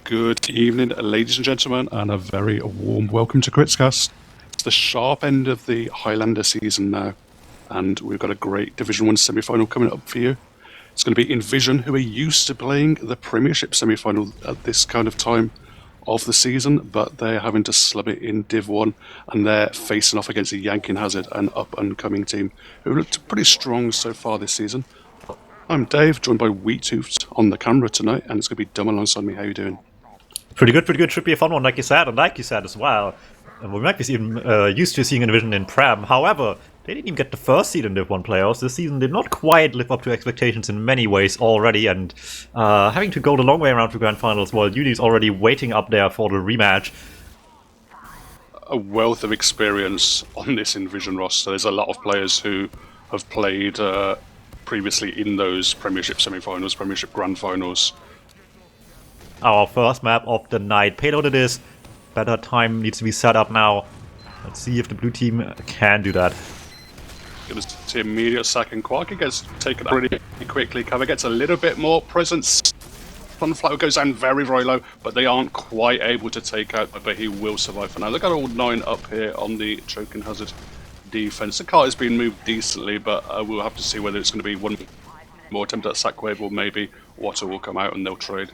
Good evening, ladies and gentlemen, and a very warm welcome to KritzKast. It's the sharp end of the Highlander season now, and we've got a great Division 1 semi-final coming up for you. It's going to be inVision, who are used to playing the Premiership semi-final at this kind of time of the season, but they're having to slub it in Div 1, and they're facing off against the Yanking Hazard, an up-and-coming team who looked pretty strong so far this season. I'm Dave, joined by Wiethoofd on the camera tonight, and it's going to be Dum alongside me. How are you doing? Pretty good. Should be a fun one, like you said, and like you said as well. We might be used to seeing inVision in Prem. However, they didn't even get the first seed in Div 1 playoffs. This season did not quite live up to expectations in many ways already, and having to go the long way around to Grand Finals while Yudi's already waiting up there for the rematch. A wealth of experience on this inVision roster. There's a lot of players who have played previously in those Premiership semi-finals, Premiership Grand Finals. Our first map of the night. Payload it is. Better time needs to be set up now. Let's see if the blue team can do that. Gonna see immediate sack, and Quarky gets taken out really quickly. Cover gets a little bit more presence. Sunflower goes down very, very low, but they aren't quite able to take out, but he will survive for now. Look at all 9 up here on the Choking Hazard defense. The cart has been moved decently, but we'll have to see whether it's going to be one more attempt at sack wave, or maybe Water will come out and they'll trade.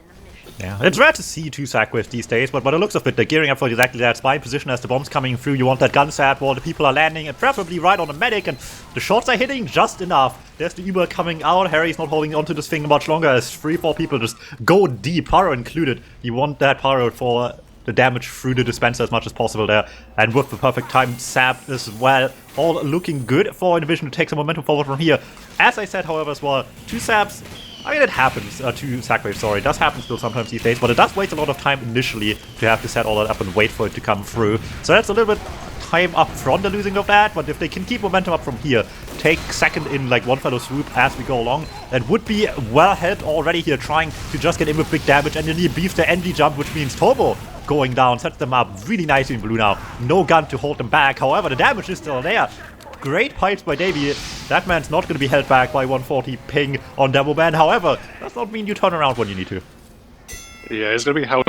Yeah, it's rare to see 2 sack waves these days, but by the looks of it, they're gearing up for exactly that. Spy position as the bombs coming through. You want that gun set while the people are landing, and preferably right on the medic, and the shots are hitting just enough. There's the Uber coming out. Harry's not holding onto this thing much longer as 3-4 people just go deep, Pyro included. You want that Pyro for the damage through the dispenser as much as possible there, and with the perfect time sap as well. All looking good for inVision to take some momentum forward from here. As I said, however, as well, 2 saps. I mean, it happens, 2 sack waves, sorry, it does happen still sometimes these days, but it does waste a lot of time initially to have to set all that up and wait for it to come through. So that's a little bit time up front, the losing of that, but if they can keep momentum up from here, take second in like one fellow swoop as we go along, that would be well helped already here, trying to just get in with big damage, and then he beefs the NG jump, which means Turbo going down, sets them up really nicely in blue now. No gun to hold them back, however, the damage is still there. Great pipes by Davey. That man's not going to be held back by 140 ping on DuMmTm. However, does not mean you turn around when you need to. Yeah, he's going to be held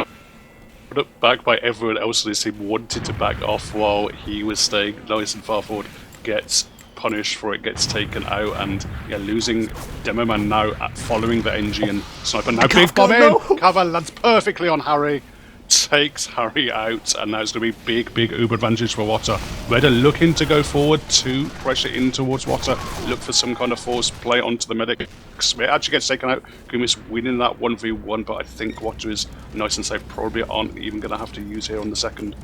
back by everyone else in this team wanted to back off while he was staying nice and far forward. Gets punished for it, gets taken out, and yeah, losing DuMmTm now following the NG and Sniper. Now big bomb in! Cover lands perfectly on Harry. Takes Harry out, and now it's going to be big Uber advantage for Water. Redder looking to go forward to pressure in towards Water, look for some kind of force play onto the medic. Smith actually gets taken out. Gumis winning that 1v1, but I think Water is nice and safe. Probably aren't even going to have to use here on the second.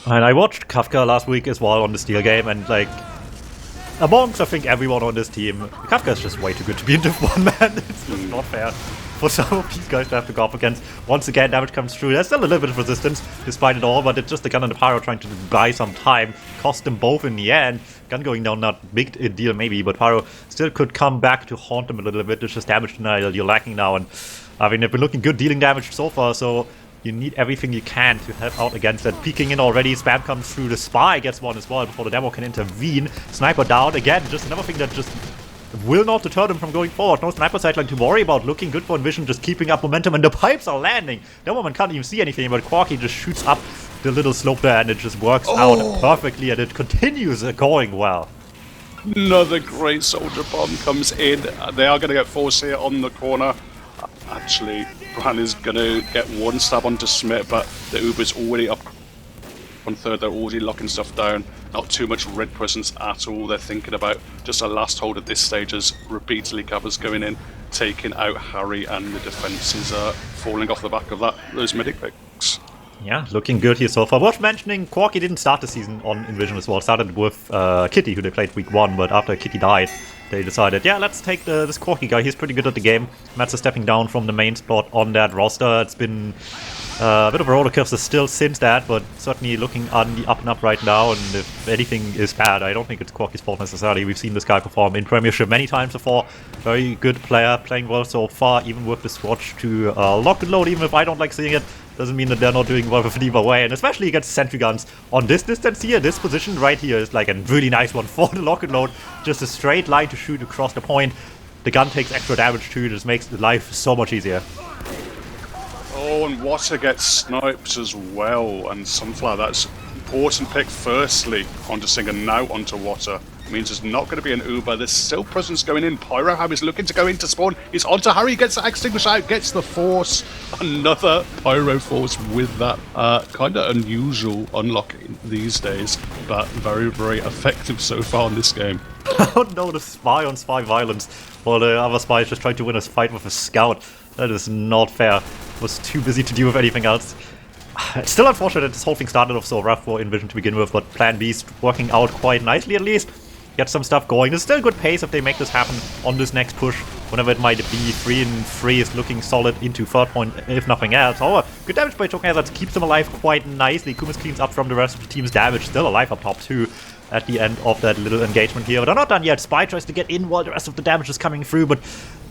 And I watched Kafka last week as well on the Steel game, and like, amongst I think everyone on this team, Kafka is just way too good to be in Div 1, man. It's just not fair for some of these guys to have to go up against. Once again, damage comes through. There's still a little bit of resistance despite it all, but it's just the gun and the Pyro trying to buy some time. Cost them both in the end. Gun going down, not big a deal maybe, but Pyro still could come back to haunt them a little bit. It's just damage denial you're lacking now, and I mean, they've been looking good dealing damage so far, so you need everything you can to help out against that. Peeking in already, spam comes through, the Spy gets one as well before the demo can intervene. Sniper down, again, just another thing that just will not deter them from going forward. No sniper sideline to worry about, looking good for inVision, just keeping up momentum, and the pipes are landing. That moment can't even see anything, but Quarky just shoots up the little slope there, and it just works out perfectly, and it continues going well. Another great soldier bomb comes in. They are going to get force here on the corner. Actually, Bran is going to get one stab onto Smith, but the Uber's already up on third. They're already locking stuff down. Not too much red presence at all. They're thinking about just a last hold at this stage as repeatedly Covers going in, taking out Harry, and the defense is falling off the back of those medic picks. Yeah, looking good here so far. Worth mentioning, Quarky didn't start the season on inVision as well. Started with Kitty, who they played week 1, but after Kitty died, they decided, yeah, let's take this Quarky guy. He's pretty good at the game. Mats is stepping down from the main spot on that roster. It's been a bit of a roller coaster still since that, but certainly looking on the up and up right now, and if anything is bad, I don't think it's Quarky's fault necessarily. We've seen this guy perform in Premiership many times before. Very good player, playing well so far, even with the swatch to lock and load, even if I don't like seeing it. Doesn't mean that they're not doing well with it either way, and especially against sentry guns on this distance here. This position right here is like a really nice one for the lock and load. Just a straight line to shoot across the point. The gun takes extra damage too, just makes life so much easier. Oh, and Water gets sniped as well, and Sunflower, that's important pick firstly onto Singer, now onto Water. Means there's not going to be an Uber, there's still presence going in. Pyrohab is looking to go into spawn, he's onto Harry, gets the extinguish out, gets the Force. Another Pyro Force with that kind of unusual unlock these days, but very, very effective so far in this game. Oh no, the spy on spy violence, while the other spy is just trying to win a fight with a scout. That is not fair. Was too busy to deal with anything else. It's still unfortunate that this whole thing started off so rough for inVision to begin with, but Plan B's working out quite nicely at least. Get some stuff going. There's still good pace if they make this happen on this next push, whenever it might be. 3-3 is looking solid into third point, if nothing else. However, good damage by Yanking Hazard keeps them alive quite nicely. Kumis cleans up from the rest of the team's damage, still alive up top too at the end of that little engagement here. But they're not done yet. Spy tries to get in while the rest of the damage is coming through, but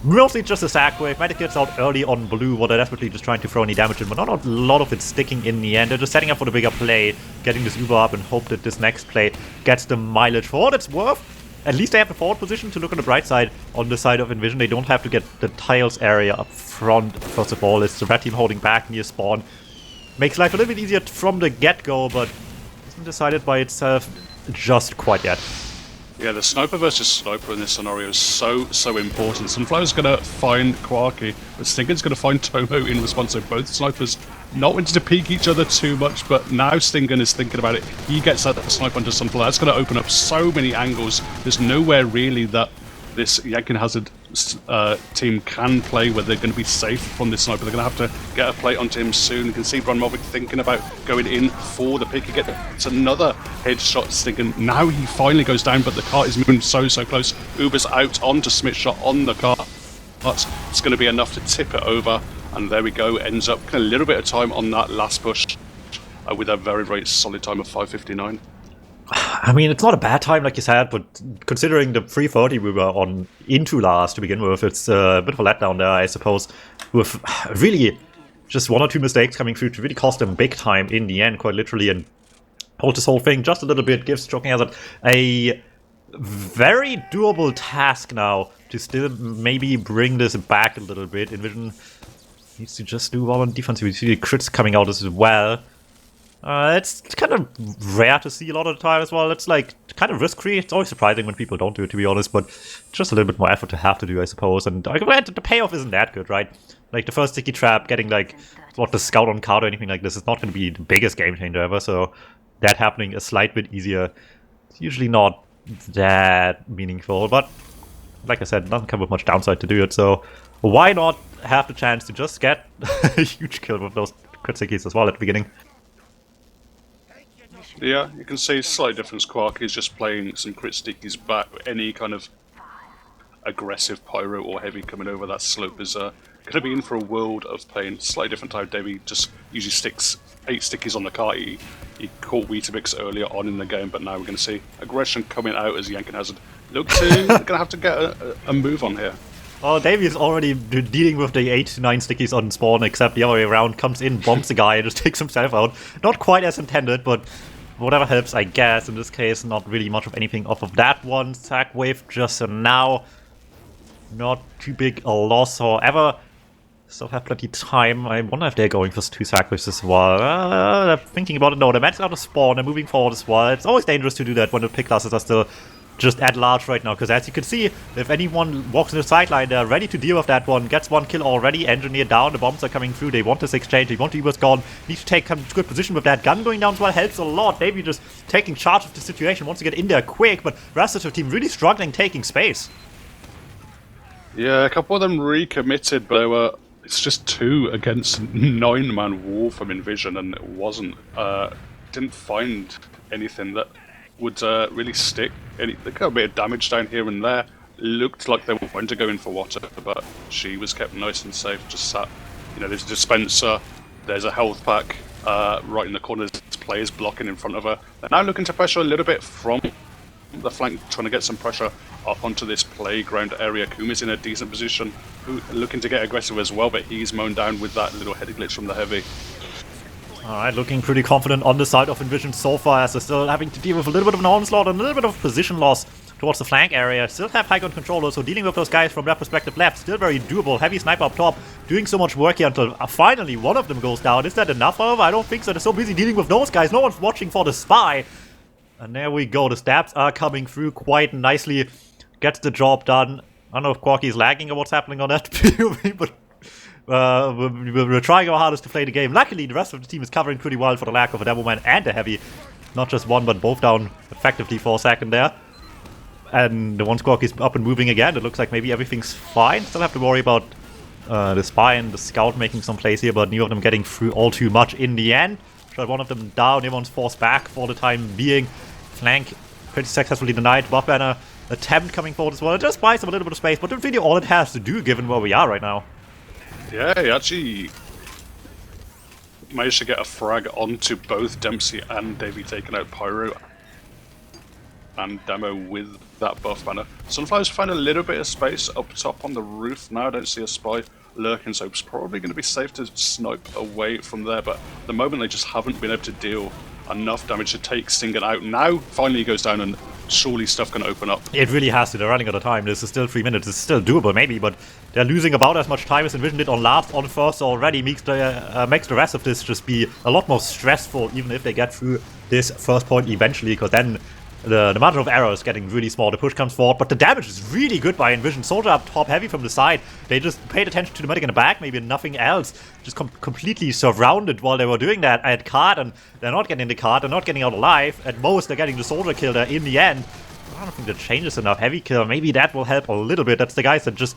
mostly just a sack wave. Medic gets out early on blue, while they're desperately just trying to throw any damage in, but not a lot of it sticking in the end. They're just setting up for the bigger play, getting this Uber up and hope that this next play gets the mileage for what it's worth. At least they have the forward position to look on the bright side. On the side of inVision, they don't have to get the tiles area up front. First of all, it's the red team holding back near spawn. Makes life a little bit easier from the get-go, but isn't decided by itself just quite yet. Yeah, the sniper versus sniper in this scenario is so important. Sunflower's going to find Quarky, but Stinker's going to find Tomo in response. So both snipers not wanting to peek each other too much, but now Stinker is thinking about it. He gets that snipe onto Sunflower. That's going to open up so many angles. There's nowhere really that this Yanking Hazard team can play where they're going to be safe from this sniper. They're going to have to get a plate onto him soon. You can see Bronmovic thinking about going in for the pick. He gets another headshot Stinking. Now he finally goes down, but the cart is moving so close. Uber's out onto Smith's shot on the cart. It's going to be enough to tip it over, and there we go. Ends up a little bit of time on that last push with a very, very solid time of 5:59. I mean, it's not a bad time, like you said, but considering the 3:30 we were on into last to begin with, it's a bit of a letdown there, I suppose. With really just one or two mistakes coming through to really cost them big time in the end, quite literally, and hold this whole thing just a little bit, gives Yanking Hazard a very doable task now to still maybe bring this back a little bit. inVision needs to just do well on defense. We see the crits coming out as well. It's kind of rare to see a lot of the time as well. It's like kind of risk-free. It's always surprising when people don't do it, to be honest, but just a little bit more effort to have to do, I suppose. And granted, the payoff isn't that good, right? Like the first sticky trap, getting like what the scout on card or anything like this is not going to be the biggest game changer ever. So that happening a slight bit easier. It's usually not that meaningful, but like I said, it doesn't come with much downside to do it. So why not have the chance to just get a huge kill with those crit stickies as well at the beginning? Yeah, you can see slight difference. Quark is just playing some crit stickies back. Any kind of aggressive pyro or heavy coming over that slope is going to be in for a world of pain. Slightly different type. Davey just usually sticks 8 stickies on the cart. He caught Wiethoofd earlier on in the game, but now we're going to see aggression coming out as Yanking Hazard look to going to have to get a move on here. Oh, Davey is already dealing with the 8 to 9 stickies on spawn, except the other way around. Comes in, bombs the guy, and just takes himself out. Not quite as intended, but whatever helps, I guess. In this case, not really much of anything off of that one. Sack wave just now. Not too big a loss, however. Still have plenty of time. I wonder if they're going for 2 sack waves as well. Thinking about it, no, they're maxing out of spawn. They're moving forward as well. It's always dangerous to do that when the pick classes are still just at large right now, because as you can see, if anyone walks in the sideline, they're ready to deal with that one. Gets 1 kill already, engineer down, the bombs are coming through, they want this exchange, they want the Uber's gone, need to take some good position with that. Gun going down as well helps a lot. Maybe just taking charge of the situation, wants to get in there quick, but the rest of the team really struggling taking space. Yeah, a couple of them recommitted, but it's just 2 against 9-man war from inVision, and it wasn't, didn't find anything that would really stick. They got a bit of damage down here and there. Looked like they were going to go in for Water, but she was kept nice and safe. Just sat, there's a dispenser, there's a health pack right in the corner. There's players blocking in front of her. They're now looking to pressure a little bit from the flank, trying to get some pressure up onto this playground area. Kuma's in a decent position, looking to get aggressive as well, but he's mown down with that little head glitch from the heavy. Alright, looking pretty confident on the side of inVision so far, as they're still having to deal with a little bit of an onslaught and a little bit of position loss towards the flank area. Still have high ground controller, so dealing with those guys from that perspective left, still very doable. Heavy sniper up top, doing so much work here until finally one of them goes down. Is that enough, however? I don't think so. They're so busy dealing with those guys. No one's watching for the spy. And there we go. The stabs are coming through quite nicely. Gets the job done. I don't know if Quirky is lagging or what's happening on that POV, but we're trying our hardest to play the game. Luckily, the rest of the team is covering pretty well for the lack of a demo man and a heavy. Not just one, but both down effectively for a second there. And the one Quirky is up and moving again. It looks like maybe everything's fine. Still have to worry about the spy and the scout making some plays here, but neither of them getting through all too much in the end. Shot one of them down. Everyone's forced back for the time being. Flank pretty successfully denied. Buff banner attempt coming forward as well. It just buys them a little bit of space, but that's really all it has to do given where we are right now. Yeah, he actually managed to get a frag onto both Dempsey and Davey, taking out Pyro and Demo with that buff banner. Sunflower's found a little bit of space up top on the roof now. I don't see a spy lurking, so it's probably going to be safe to snipe away from there, but at the moment they just haven't been able to deal enough damage to take Singen out. Now, finally he goes down and surely stuff can open up. It really has to. They're running out of time. This is still 3 minutes. It's still doable, maybe, but they're losing about as much time as inVision did on first already. Makes the rest of this just be a lot more stressful, even if they get through this first point eventually, because then the margin of error is getting really small. The push comes forward, but the damage is really good by inVision. Soldier up top, heavy from the side. They just paid attention to the medic in the back, maybe nothing else. Just completely surrounded while they were doing that at card, and they're not getting the card, they're not getting out alive. At most, they're getting the soldier kill there in the end. I don't think that changes enough. Heavy kill, maybe that will help a little bit. That's the guys that just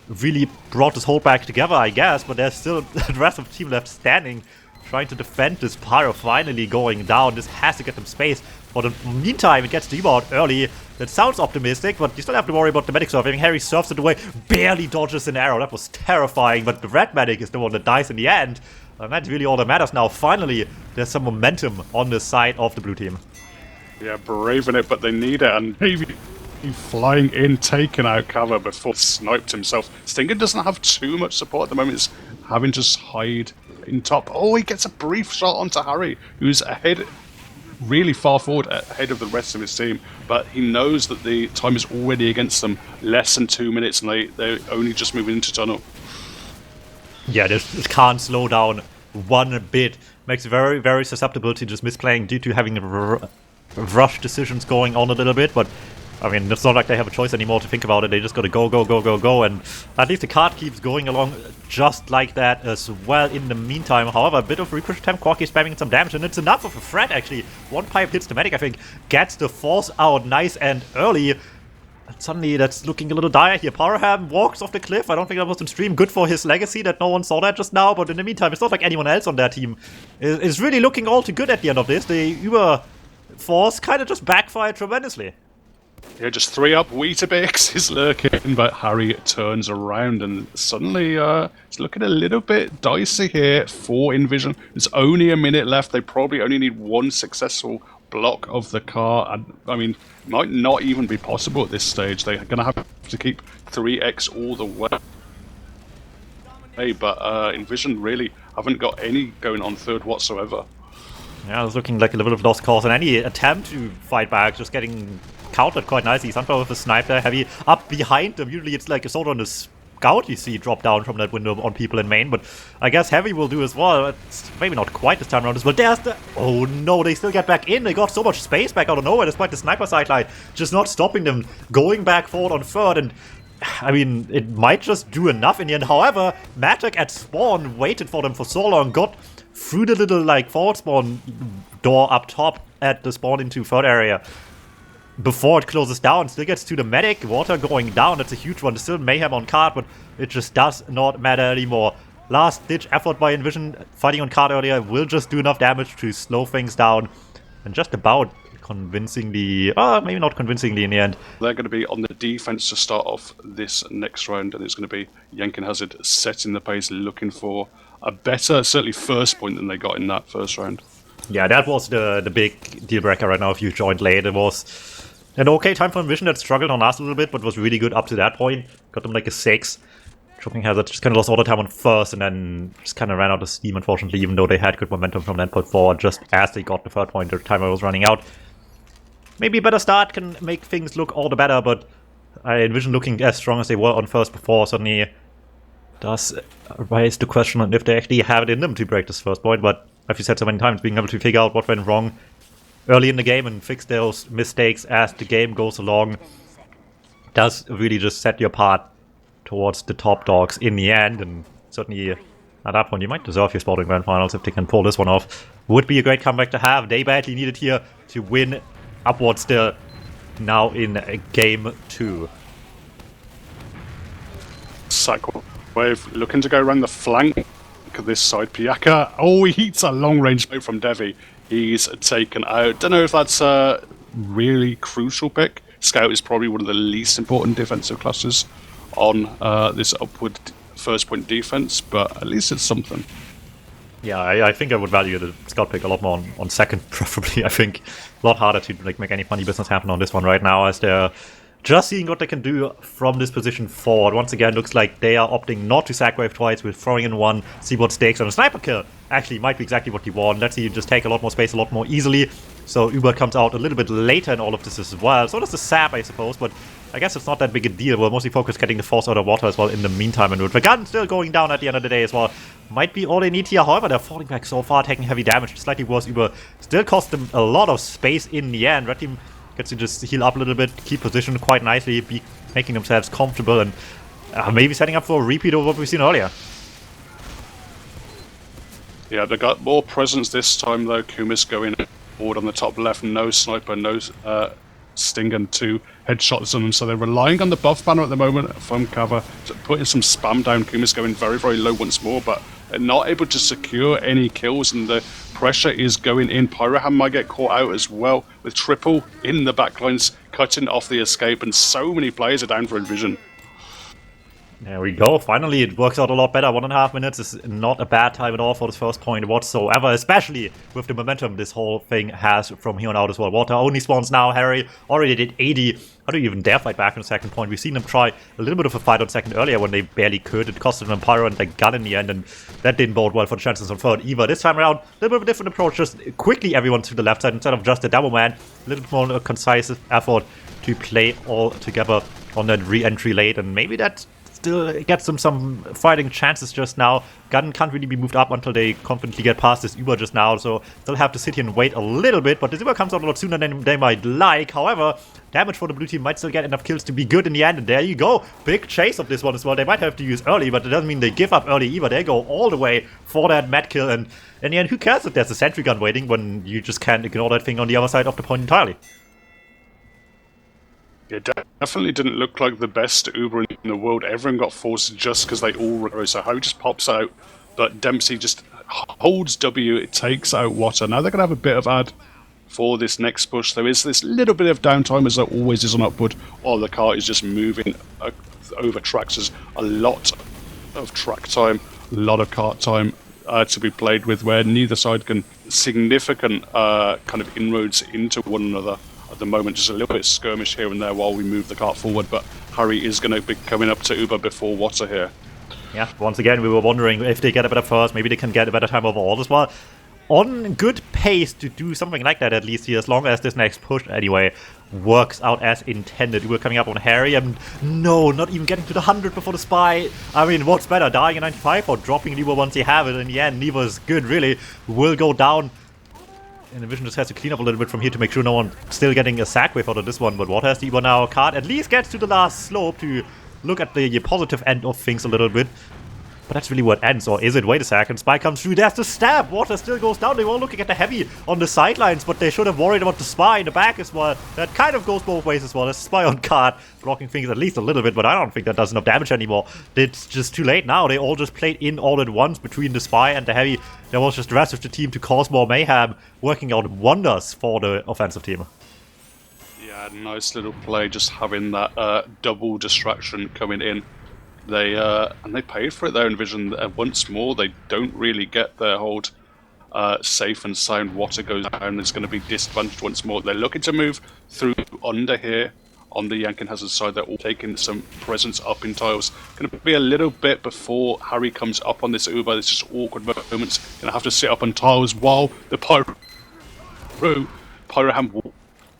really brought this whole back together, I guess, but there's still the rest of the team left standing, trying to defend this Pyro finally going down. This has to get them space. For the meantime, it gets demoed early. That sounds optimistic, but you still have to worry about the medic surfing. Harry surfs it away, barely dodges an arrow. That was terrifying, but the red medic is the one that dies in the end. And that's really all that matters now. Finally, there's some momentum on the side of the blue team. Yeah, braving it, but they need it, and maybe flying in, taking out cover before sniped himself. Stinger doesn't have too much support at the moment. He's having to hide in top. Oh, he gets a brief shot onto Harry, who's ahead, really far forward ahead of the rest of his team, but he knows that the time is already against them. Less than 2 minutes, and they're only just moving into tunnel. Yeah, this can't slow down one bit. Makes it very, very susceptible to just misplaying due to having rush decisions going on a little bit, but I mean, it's not like they have a choice anymore to think about it. They just gotta go, go, go, go, go, and at least the card keeps going along just like that as well in the meantime. However, a bit of repush attempt, Quirky spamming some damage, and it's enough of a threat, actually. One pipe hits the medic, I think, gets the force out nice and early. And suddenly, that's looking a little dire here. Paraham walks off the cliff. I don't think that was in stream. Good for his legacy that no one saw that just now, but in the meantime, it's not like anyone else on their team is really looking all too good at the end of this. The Uber force kind of just backfired tremendously. Yeah, just 3 up. Weetabix is lurking, but Harry turns around and suddenly it's looking a little bit dicey here for inVision. There's only a minute left. They probably only need one successful block of the car, and I mean, it might not even be possible at this stage. They're going to have to keep 3x all the way. Hey, but inVision really haven't got any going on third whatsoever. Yeah, it's looking like a little bit of lost cause, and any attempt to fight back just getting countered quite nicely. Sunflower with a sniper, heavy up behind them. Usually it's like a soldier on the scout you see drop down from that window on people in main, but I guess heavy will do as well. It's maybe not quite this time around as well. There's the... Oh no, they still get back in. They got so much space back out of nowhere despite the sniper sideline just not stopping them going back forward on third, and I mean, it might just do enough in the end. However, Magic at spawn waited for them for so long, got through the little like forward spawn door up top at the spawn into third area before it closes down. Still gets to the medic. Water going down. That's a huge one. Still mayhem on card, but it just does not matter anymore. Last ditch effort by inVision fighting on card earlier will just do enough damage to slow things down and just about convincingly, maybe not convincingly in the end. They're going to be on the defense to start off this next round, and it's going to be Yanking Hazard setting the pace, looking for a better, certainly first point than they got in that first round. Yeah, that was the big deal breaker right now if you joined late. It was an okay time for inVision that struggled on us a little bit, but was really good up to that point. Got them like a 6. Yanking Hazard just kind of lost all the time on first, and then just kind of ran out of steam, unfortunately, even though they had good momentum from that point forward, just as they got the third point, the timer was running out. maybe a better start can make things look all the better, but I envision looking as strong as they were on first before certainly does raise the question on if they actually have it in them to break this first point, but as you said so many times, being able to figure out what went wrong early in the game and fix those mistakes as the game goes along does really just set you apart towards the top dogs in the end, and certainly at that point you might deserve your spot in Grand Finals if they can pull this one off. Would be a great comeback to have. They badly needed here to win upwards still now in game 2. Wave looking to go around the flank of this side. Piaka, oh, he hits a long-range smoke from Devi. He's taken out. Don't know if that's a really crucial pick. Scout is probably one of the least important defensive classes on this upward first point defense, but at least it's something. Yeah, I think I would value the Scout pick a lot more on second, preferably. I think a lot harder to make any funny business happen on this one right now, as they're just seeing what they can do from this position forward. Once again, looks like they are opting not to sack wave twice with throwing in one, see what stakes on a sniper kill. Actually, might be exactly what you want. Let's see you just take a lot more space a lot more easily. So Uber comes out a little bit later in all of this as well. So does the sap, I suppose, but I guess it's not that big a deal. We're mostly focused getting the force out of water as well in the meantime. And with the gun still going down at the end of the day as well, might be all they need here. However, they're falling back so far, taking heavy damage. Slightly worse, Uber still cost them a lot of space in the end. Red team gets to just heal up a little bit, keep position quite nicely, be making themselves comfortable, and maybe setting up for a repeat of what we've seen earlier. Yeah, they got more presence this time though. Kumis going forward on the top left, no sniper, no sting and 2 headshots on them, so they're relying on the buff banner at the moment from cover, putting some spam down. Kumis going very, very low once more, but they're not able to secure any kills, and the pressure is going in. Pyroham might get caught out as well, with triple in the backlines, cutting off the escape, and so many players are down for inVision. There we go. Finally, it works out a lot better. 1.5 minutes is not a bad time at all for this first point whatsoever, especially with the momentum this whole thing has from here on out as well. Water only spawns now. Harry already did 80. How do you even dare fight back on the second point? We've seen them try a little bit of a fight on second earlier when they barely could. It costed them Pyro and the gun in the end, and that didn't bode well for the chances on third either. This time around, a little bit of a different approach. Just quickly everyone to the left side instead of just a demo man. A little bit more concise effort to play all together on that re-entry late, and maybe that still gets them some fighting chances just now. Gun can't really be moved up until they confidently get past this Uber just now, so they'll have to sit here and wait a little bit, but this Uber comes out a lot sooner than they might like. However, damage for the blue team might still get enough kills to be good in the end, and there you go. Big chase of this one as well. They might have to use early, but it doesn't mean they give up early either. They go all the way for that mad kill, and in the end, who cares if there's a sentry gun waiting when you just can't ignore that thing on the other side of the point entirely. It definitely didn't look like the best Uber in the world. Everyone got forced just because they all recover. So Harry just pops out, but Dempsey just holds W. It takes out Water. Now they're going to have a bit of ad for this next push. There is this little bit of downtime, as there always is on upward, while the car is just moving over tracks. There's a lot of track time, a lot of kart time to be played with, where neither side can significant kind of inroads into one another. At the moment, just a little bit of skirmish here and there while we move the cart forward, but Harry is going to be coming up to Uber before Water here. Yeah, once again, we were wondering if they get a better first, maybe they can get a better time overall as well. On good pace to do something like that, at least here, as long as this next push, anyway, works out as intended. Uber coming up on Harry, and no, not even getting to the 100 before the spy. I mean, what's better, dying at 95 or dropping Uber once you have it? In the end, neither is good, really. Will go down. And inVision just has to clean up a little bit from here to make sure no one still getting a sack wave out of this one. But Water has the Uber now. Card at least gets to the last slope to look at the positive end of things a little bit. But that's really what ends, or is it? Wait a second, Spy comes through, there's the stab! Water still goes down, they were all looking at the heavy on the sidelines, but they should have worried about the Spy in the back as well. That kind of goes both ways as well. There's Spy on card, blocking things at least a little bit, but I don't think that does enough damage anymore. It's just too late now, they all just played in all at once between the Spy and the heavy. There was just the rest of the team to cause more mayhem, working out wonders for the offensive team. Yeah, nice little play, just having that double distraction coming in. And they paid for it there, inVision. Once more, they don't really get their hold safe and sound. Water goes down, it's going to be disadvantaged once more. They're looking to move through under here on the Yanking Hazard side. They're all taking some presence up in tiles. Going to be a little bit before Harry comes up on this Uber. It's just awkward moments. Going to have to sit up on tiles while the Pyroham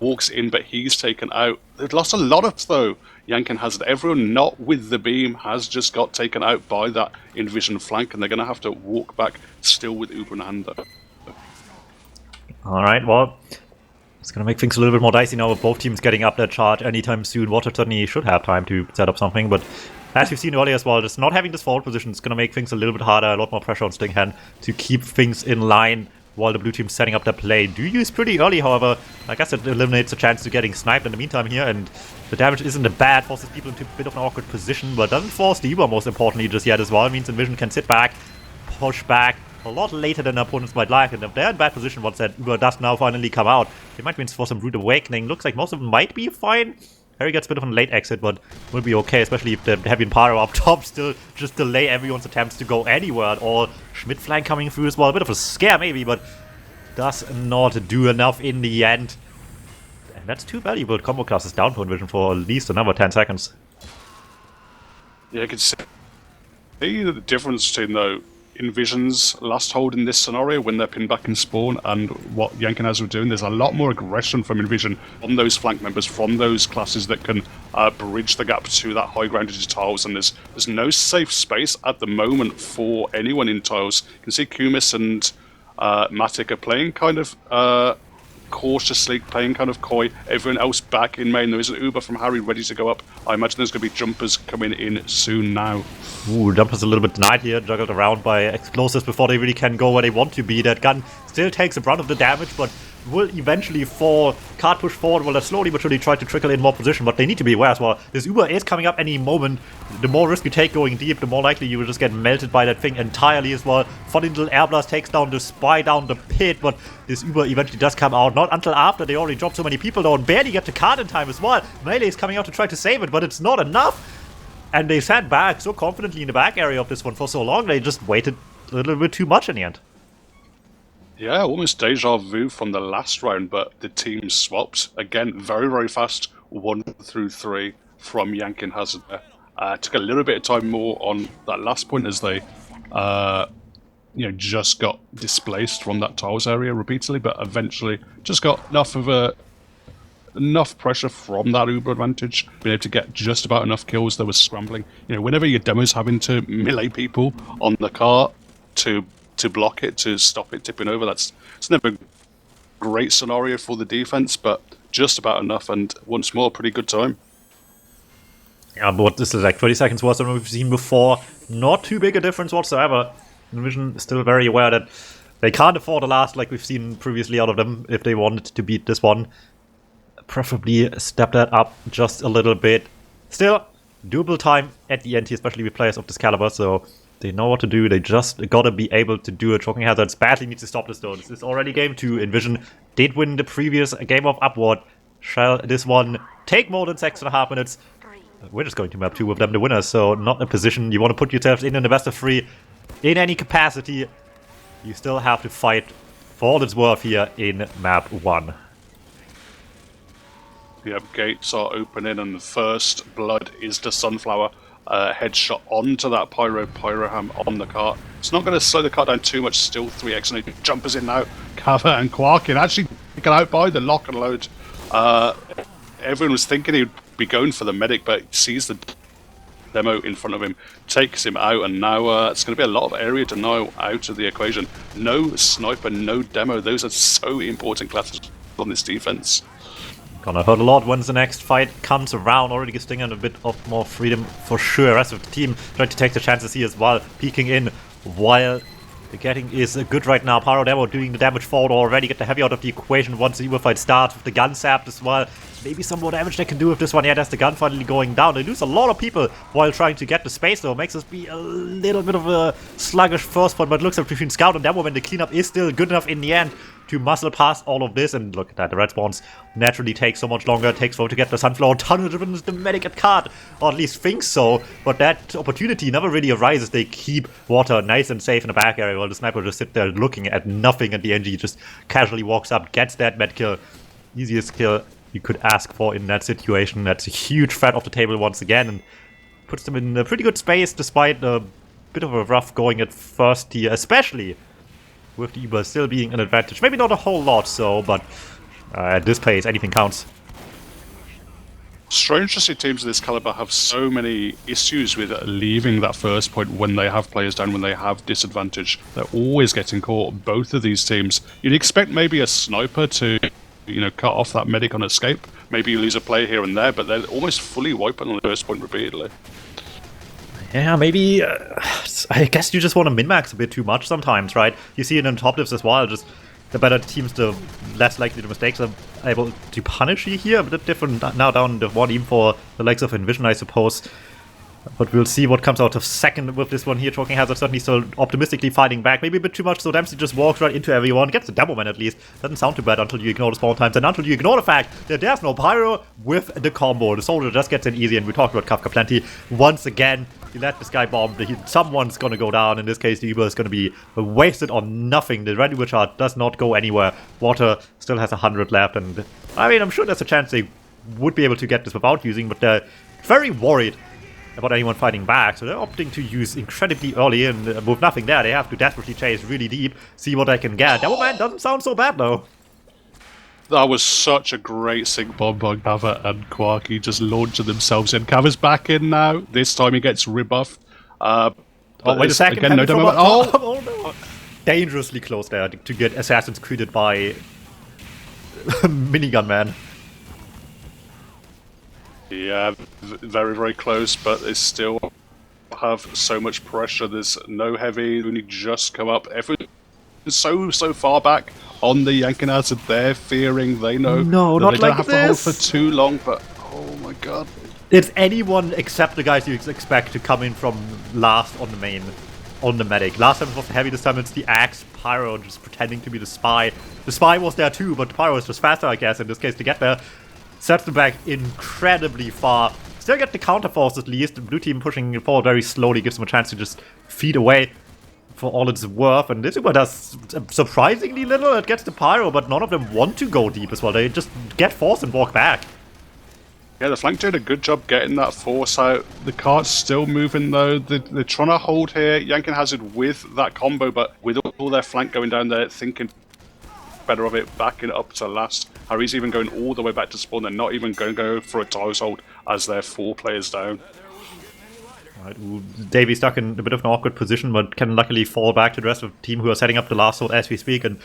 walks in, but he's taken out. They've lost a lot of though. Yanking Hazard. Everyone not with the beam has just got taken out by that inVision flank, and they're going to have to walk back still with Uber and Hander. Alright, well, it's going to make things a little bit more dicey now with both teams getting up their charge anytime soon. Wiethoofd certainly should have time to set up something, but as you've seen earlier as well, just not having this forward position is going to make things a little bit harder, a lot more pressure on Stinghand to keep things in line while the blue team's setting up their play. Do use pretty early, however. I guess it eliminates a chance to getting sniped in the meantime here, and the damage isn't that bad, forces people into a bit of an awkward position, but doesn't force the Uber most importantly just yet as well. It means inVision can sit back, push back a lot later than their opponents might like, and if they're in bad position once that Uber does now finally come out, they might be in for some rude awakening. Looks like most of them might be fine. Harry gets a bit of a late exit, but will be okay, especially if the Heavy and Pyro up top still just delay everyone's attempts to go anywhere at all. Schmidt flank coming through as well, a bit of a scare maybe, but does not do enough in the end. And that's too valuable. Combo class is down for inVision for at least another 10 seconds. Yeah, I could see the difference between though inVision's last hold in this scenario when they're pinned back in spawn and what Yanking Hazard were doing. There's a lot more aggression from inVision on those flank members, from those classes that can bridge the gap to that high grounded tiles, and there's no safe space at the moment for anyone in tiles. You can see Kumis and Matic are playing kind of cautiously, playing kind of coy. Everyone else back in main. There is an Uber from Harry ready to go up. I imagine there's going to be jumpers coming in soon now. Ooh, jumpers a little bit denied here, juggled around by explosives before they really can go where they want to be. That gun still takes the brunt of the damage, but will eventually fall. Can't push forward, will slowly but surely try to trickle in more position, but they need to be aware as well. This Uber is coming up any moment. The more risk you take going deep, the more likely you will just get melted by that thing entirely as well. Funny little air blast takes down the spy down the pit, but this Uber eventually does come out. Not until after they already dropped so many people though, and barely get the card in time as well. Melee is coming out to try to save it, but it's not enough. And they sat back so confidently in the back area of this one for so long, they just waited a little bit too much in the end. Yeah, almost deja vu from the last round, but the team swapped. Again, very, very fast, 1 through 3 from Yanking Hazard there. Took a little bit of time more on that last point as they just got displaced from that tiles area repeatedly, but eventually just got enough pressure from that Uber advantage, being able to get just about enough kills. There was scrambling. Whenever your demo's having to melee people on the cart to block it, to stop it tipping over, it's never a great scenario for the defense, but just about enough, and once more, pretty good time. Yeah, but this is like 30 seconds worse than we've seen before. Not too big a difference whatsoever. inVision is still very aware that they can't afford a last like we've seen previously out of them if they wanted to beat this one. Preferably step that up just a little bit. Still, doable time at the end here, especially with players of this caliber, so they know what to do. They just gotta be able to do it. Yanking Hazard badly needs to stop this though. This is already game 2. inVision did win the previous game of Upward. Shall this one take more than 6.5 minutes? We're just going to map 2 with them the winners, so not a position you want to put yourselves in the best of 3 in any capacity. You still have to fight for all it's worth here in map 1. Yep, gates are opening, and the first blood is the Sunflower. Headshot onto that Pyroham on the cart. It's not going to slow the cart down too much. Still 3x and jumpers in now. Kava and Quarkin actually taken out by the lock and load. Everyone was thinking he'd be going for the medic, but he sees the demo in front of him, takes him out, and now it's going to be a lot of area denial out of the equation. No sniper, no demo. Those are so important classes on this defense. Gonna hurt a lot once the next fight comes around. Already gives Stinger a bit of more freedom for sure. The rest of the team trying to take the chances here as well, peeking in while the getting is good right now. Pyro Demo doing the damage forward already. Get the heavy out of the equation once the Uber fight starts with the gun sapped as well. Maybe some more damage they can do with this one. Yeah, that's the gun finally going down. They lose a lot of people while trying to get the space though. Makes us be a little bit of a sluggish first point, but it looks like between Scout and Demo when the cleanup is still good enough in the end to muscle past all of this. And look at that, the red spawns naturally take so much longer. It takes for to get the Sunflower tunnel driven the medic at card, or at least thinks so. But that opportunity never really arises. They keep water nice and safe in the back area while the sniper just sit there looking at nothing, and the NG just casually walks up, gets that med kill. Easiest kill you could ask for in that situation. That's a huge threat off the table once again, and puts them in a pretty good space despite a bit of a rough going at first here, especially with the Uber still being an advantage. Maybe not a whole lot so, but At this pace, anything counts. Strange to see teams of this caliber have so many issues with leaving that first point when they have players down, when they have disadvantage. They're always getting caught, both of these teams. You'd expect maybe a sniper to, cut off that medic on escape. Maybe you lose a player here and there, but they're almost fully wiping on the first point repeatedly. Yeah, maybe, I guess you just want to min-max a bit too much sometimes, right? You see it in top dips as well, just the better teams, the less likely the mistakes are able to punish you here. A bit different now down the one team for the likes of inVision, I suppose. But we'll see what comes out of second with this one here. Yanking Hazard certainly still optimistically fighting back. Maybe a bit too much, so DuMmTm just walks right into everyone. Gets the DuMmTm at least. Doesn't sound too bad until you ignore the spawn times and until you ignore the fact that there's no pyro with the combo. The soldier just gets in easy, and we talked about Kafka plenty. Once again, he let this guy bomb. Someone's gonna go down. In this case, the Uber is gonna be wasted on nothing. The red Uber chart does not go anywhere. Water still has 100 left, and I mean, I'm sure there's a chance they would be able to get this without using, but they're very worried about anyone fighting back, so they're opting to use incredibly early, and with nothing there, they have to desperately chase really deep, see what they can get. DuMmTm doesn't sound so bad though. That was such a great sync bomb by Kava and Quarky, just launching themselves in. Kava's back in now. This time he gets rebuffed. Oh, wait a second. Again, no oh no! Dangerously close there to get Assassin's Creeded by Minigun Man. Yeah, very, very close, but they still have so much pressure. There's no heavy, only just come up. Everyone's so far back on the Yanking Hazard. They're fearing, they know no, that not they don't like have to hold for too long, but oh my god. It's anyone except the guys you expect to come in from last on the main, on the medic. Last time it was the heavy, this time it's the Axe, Pyro just pretending to be the Spy. The Spy was there too, but Pyro is just faster, I guess, in this case to get there. Sets them back incredibly far. Still get the counter force at least. The blue team pushing forward very slowly gives them a chance to just feed away for all it's worth. And this Uber does surprisingly little. It gets the Pyro, but none of them want to go deep as well. They just get force and walk back. Yeah, the flank did a good job getting that force out. The cart's still moving though. They're trying to hold here. Yanking Hazard with that combo, but with all their flank going down there, thinking better of it, backing it up to last. Harry's even going all the way back to spawn. They're not even going to go for a tiles hold as they're 4 players down. Right, Davey stuck in a bit of an awkward position, but can luckily fall back to the rest of the team who are setting up the last hold as we speak. And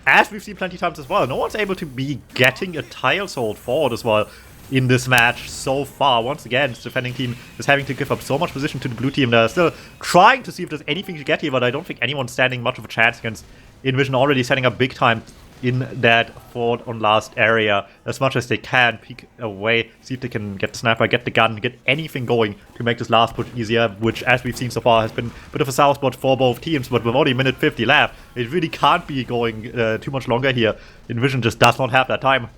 as we've seen plenty of times as well, no one's able to be getting a tiles hold forward as well in this match so far. Once again, this defending team is having to give up so much position to the blue team. They're still trying to see if there's anything to get here, but I don't think anyone's standing much of a chance against inVision, already setting up big time in that forward on last area as much as they can. Peek away, see if they can get the sniper, get the gun, get anything going to make this last push easier, which as we've seen so far has been a bit of a sour spot for both teams, but with only a minute 50 left, it really can't be going too much longer here. inVision just does not have that time.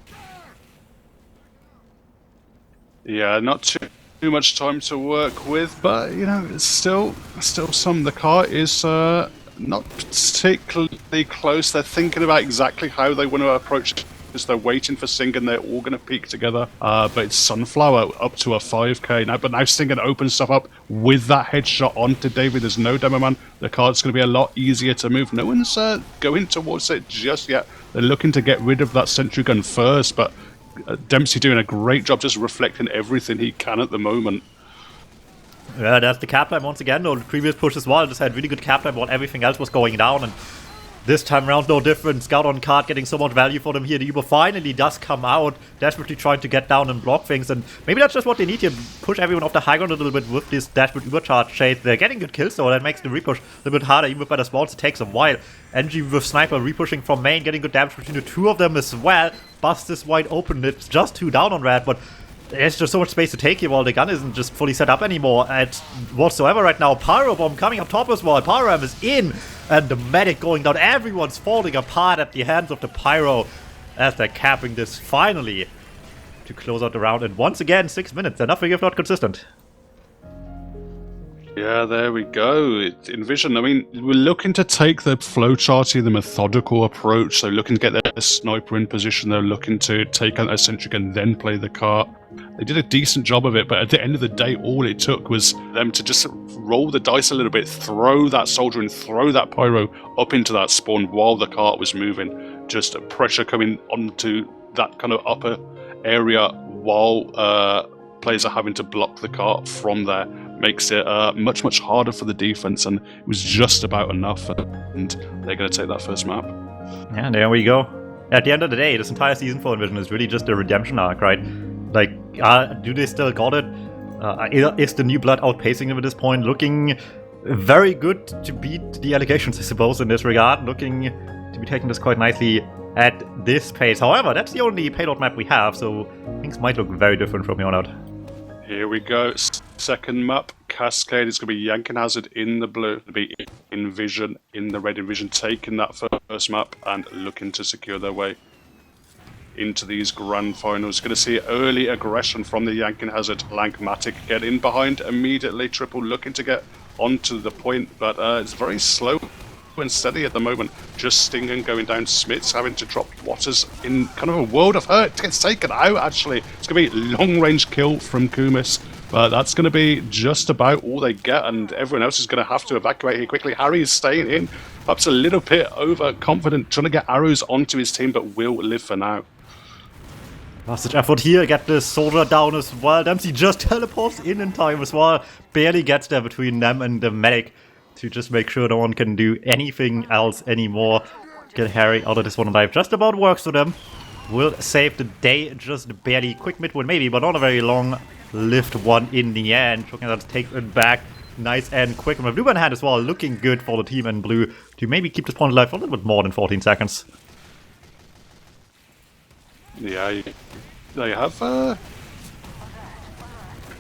Yeah, not too much time to work with, but it's still some. The car is not particularly close. They're thinking about exactly how they want to approach this. They're waiting for Sing, and they're all going to peek together. But it's Sunflower up to a 5k now. But now Sing can open stuff up with that headshot onto David. There's no demo man. The card's going to be a lot easier to move. No one's going towards it just yet. They're looking to get rid of that sentry gun first, but DuMmTm doing a great job just reflecting everything he can at the moment. Yeah, that's the cap time once again. The previous push as well just had really good cap time while everything else was going down, and this time around no different. Scout on card getting so much value for them here. The Uber finally does come out, desperately trying to get down and block things, and maybe that's just what they need to push everyone off the high ground a little bit with this desperate Uber charge chase. They're getting good kills though, that makes the repush a little bit harder, even with better spawns. It takes a while. NG with Sniper repushing from main, getting good damage between the two of them as well. Bust is wide open, it's just 2 down on red, but there's just so much space to take here while the gun isn't just fully set up anymore whatsoever right now. Pyro Bomb coming up top as well. Pyro Bomb is in, and the medic going down. Everyone's falling apart at the hands of the Pyro as they're capping this finally to close out the round. And once again, 6 minutes. They're nothing if not consistent. Yeah, there we go. InVision, I mean, we're looking to take the flowcharty, the methodical approach. So looking to get their sniper in position. They're looking to take out their sentry and then play the cart. They did a decent job of it, but at the end of the day, all it took was them to just roll the dice a little bit, throw that soldier and throw that pyro up into that spawn while the cart was moving. Just pressure coming onto that kind of upper area while players are having to block the cart from there. Makes it much, much harder for the defense, and it was just about enough, and they're going to take that first map. Yeah, there we go. At the end of the day, this entire season for InVision is really just a redemption arc, right? Like, do they still got it? Is the new blood outpacing them at this point? Looking very good to beat the allegations, I suppose, in this regard. Looking to be taking this quite nicely at this pace. However, that's the only payload map we have, so things might look very different from here on out. Here we go. Second map, Cascade. It's going to be Yanking Hazard in the blue. It'll be InVision in the red. InVision taking that first map and looking to secure their way into these grand finals. Going to see early aggression from the Yanking Hazard. Lankmatic get in behind immediately. Triple looking to get onto the point, but it's very slow and steady at the moment. Just Stingen going down. Smith's having to drop Waters in kind of a world of hurt. Gets taken out, actually. It's going to be long-range kill from Kumis, but that's going to be just about all they get, and everyone else is going to have to evacuate here quickly. Harry is staying in, perhaps a little bit overconfident, trying to get arrows onto his team, but will live for now. Last-ditch effort here, get the soldier down as well. DuMmTm just teleports in time as well. Barely gets there between them and the medic to just make sure no one can do anything else anymore. Get Harry out of this one alive. Just about works for them. Will save the day, just barely. Quick mid win maybe, but not a very long-lived one in the end. Looking at that, take it back. Nice and quick. And with blue in hand as well, looking good for the team in blue to maybe keep this point alive for a little bit more than 14 seconds. Yeah, they have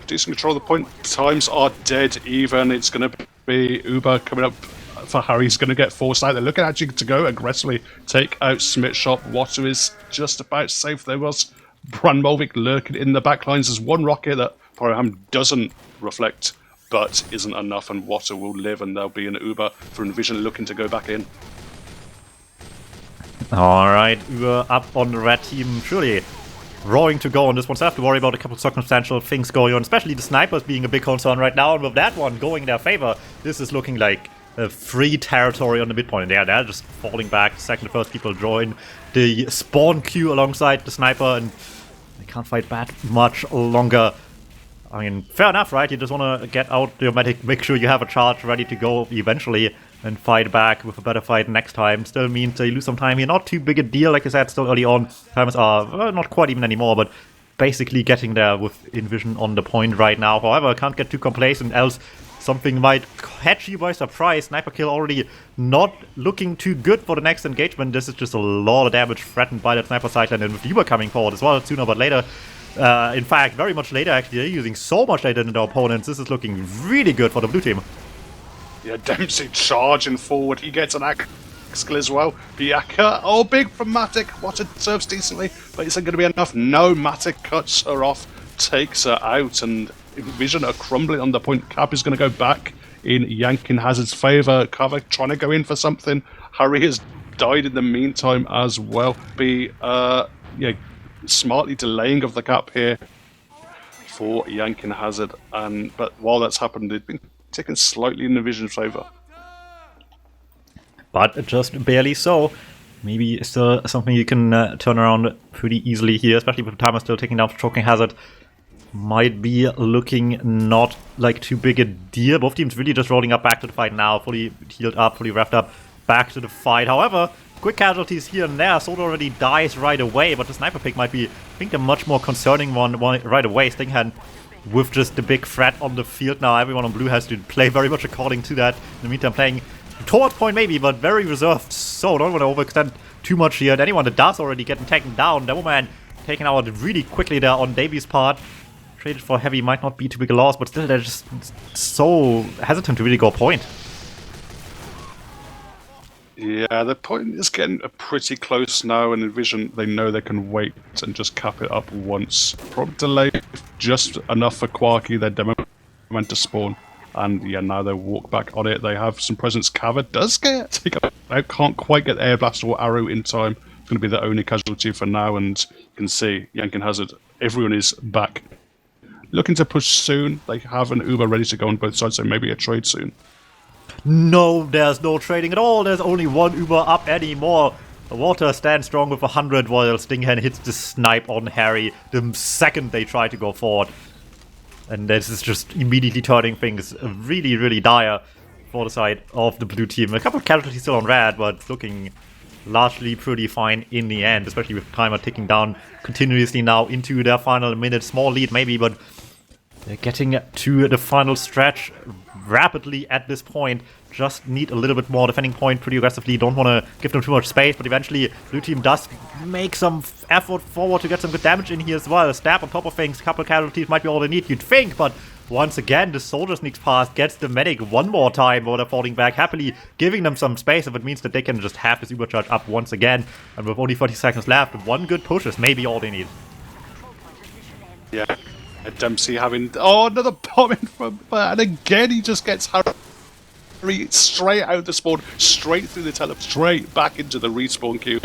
decent control of the point. Times are dead even. It's going to be Uber coming up for Harry. He's going to get forced out. They're looking actually to go aggressively take out Smith Shop. Water is just about safe. There was Brandmovik lurking in the backlines. There's one rocket that Pyroham doesn't reflect, but isn't enough, and Water will live, and there'll be an Uber for InVision looking to go back in. Alright, Uber up on the red team. Surely roaring to go on this one. So I have to worry about a couple of circumstantial things going on, especially the snipers being a big concern right now, and with that one going in their favor, this is looking like a free territory on the midpoint. They're just falling back the second the first people join the spawn queue alongside the sniper, and they can't fight back much longer. I mean, fair enough, right? You just want to get out your medic, make sure you have a charge ready to go eventually, and fight back with a better fight next time. Still means you lose some time here. Not too big a deal, like I said, still early on. Times are not quite even anymore, but basically getting there with InVision on the point right now. However, can't get too complacent, else something might catch you by surprise. Sniper kill already not looking too good for the next engagement. This is just a lot of damage threatened by that sniper sideline, and with Uber coming forward as well sooner but later. In fact, very much later actually. They're using so much later than their opponents. This is looking really good for the blue team. Yeah, Dempsey charging forward. He gets an axe kill as well. Biaka, oh, big from Matic. Water serves decently, but isn't going to be enough. No, Matic cuts her off, takes her out, and InVision are crumbling on the point. Cap is going to go back in Yanking Hazard's favour. Cover trying to go in for something. Harry has died in the meantime as well. Smartly delaying of the cap here for Yanking Hazard, but while that's happened, they've been taken slightly in InVision's favour. But just barely so. Maybe still something you can turn around pretty easily here, especially with the timer still taking down Yanking Hazard. Might be looking not like too big a deal. Both teams really just rolling up back to the fight now, fully healed up, fully wrapped up, back to the fight. However, quick casualties here and there. Sword already dies right away, but the sniper pick might be, I think, the much more concerning one right away. Stinghand with just the big threat on the field now. Everyone on blue has to play very much according to that. In the meantime, playing towards point maybe, but very reserved. So don't want to overextend too much here. And anyone that does already getting taken down. DuMmTm taken out really quickly there on Davies' part. Traded for heavy might not be too big a loss, but still they're just so hesitant to really go point. Yeah, the point is getting pretty close now, and InVision, they know they can wait and just cap it up once. Probably delay just enough for Quarky, their demo meant to spawn. And yeah, now they walk back on it. They have some presence. Kava does get taken out. Can't quite get the air blast or arrow in time. Going to be the only casualty for now. And you can see Yanking Hazard. Everyone is back. Looking to push soon. They have an Uber ready to go on both sides, so maybe a trade soon. No, there's no trading at all. There's only one Uber up anymore. Water stands strong with 100 while Stinghand hits the snipe on Harry the second they try to go forward. And this is just immediately turning things really, really dire for the side of the blue team. A couple of casualties still on red, but it's looking largely pretty fine in the end, especially with timer ticking down continuously now into their final minute. Small lead maybe, but they're getting to the final stretch rapidly at this point. Just need a little bit more defending point pretty aggressively. Don't want to give them too much space, but eventually blue team does make some effort forward to get some good damage in here as well. A stab on top of things, a couple of casualties might be all they need, you'd think, but once again the soldier sneaks past, gets the medic one more time while they're falling back, happily giving them some space if it means that they can just have this Ubercharge up once again. And with only 30 seconds left, one good push is maybe all they need. Yeah, Dempsey having... Oh, another bomb in from... And again he just gets Harry straight out the spawn, straight through the teleport, straight back into the respawn queue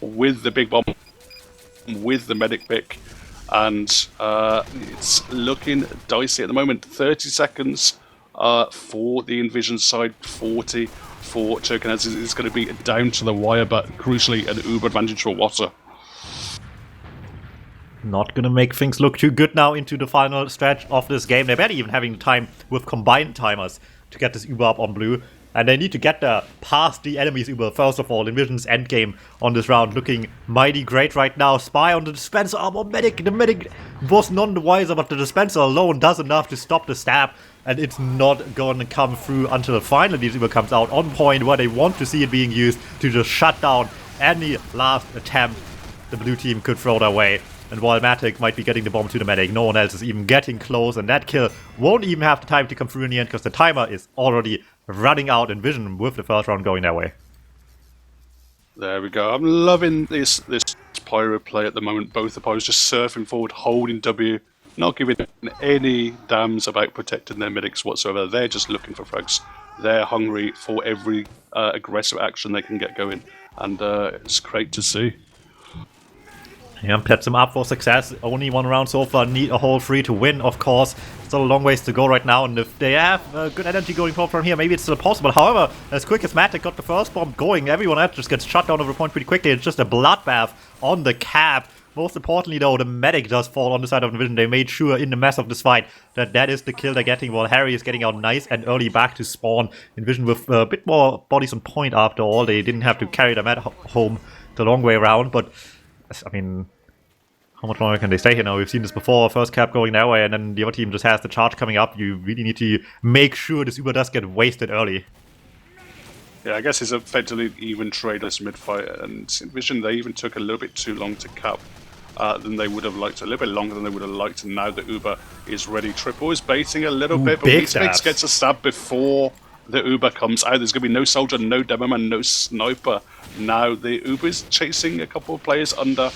with the big bomb, with the medic pick, and it's looking dicey at the moment. 30 seconds for the inVision side, 40 for Turkin. It's going to be down to the wire, but crucially an Uber advantage for Water. Not gonna make things look too good now into the final stretch of this game. They're barely even having the time with combined timers to get this Uber up on blue. And they need to get there past the enemy's Uber. First of all, inVision's endgame on this round looking mighty great right now. Spy on the dispenser armor medic. The medic was none the wiser, but the dispenser alone does enough to stop the stab. And it's not gonna come through until finally this Uber comes out on point where they want to see it being used to just shut down any last attempt the blue team could throw their way. And while Matic might be getting the bomb to the medic, no one else is even getting close, and that kill won't even have the time to come through in the end because the timer is already running out inVision with the first round going their way. There we go. I'm loving this Pyro play at the moment. Both the Pyros just surfing forward, holding W, not giving any damns about protecting their medics whatsoever. They're just looking for frags. They're hungry for every aggressive action they can get going, and it's great to see. Yeah, sets them up for success. Only one round so far. Need a whole 3 to win, of course. Still a long ways to go right now, and if they have good energy going forward from here, maybe it's still possible. However, as quick as Matic got the first bomb going, everyone else just gets shut down over the point pretty quickly. It's just a bloodbath on the cap. Most importantly, though, the medic does fall on the side of inVision. They made sure in the mess of this fight that is the kill they're getting, while Harry is getting out nice and early back to spawn. inVision with a bit more bodies on point after all. They didn't have to carry them at home the long way around, but I mean, how much longer can they stay here now? We've seen this before, first cap going their way, and then the other team just has the charge coming up. You really need to make sure this Uber does get wasted early. Yeah, I guess it's effectively even trade this mid-fight, and inVision, they even took a little bit too long to cap than they would have liked, a little bit longer than they would have liked, and now the Uber is ready. Triple is baiting a little bit, but Wiethoofd gets a stab before the Uber comes out. There's going to be no soldier, no DuMmTm, no sniper. Now the Uber is chasing a couple of players under,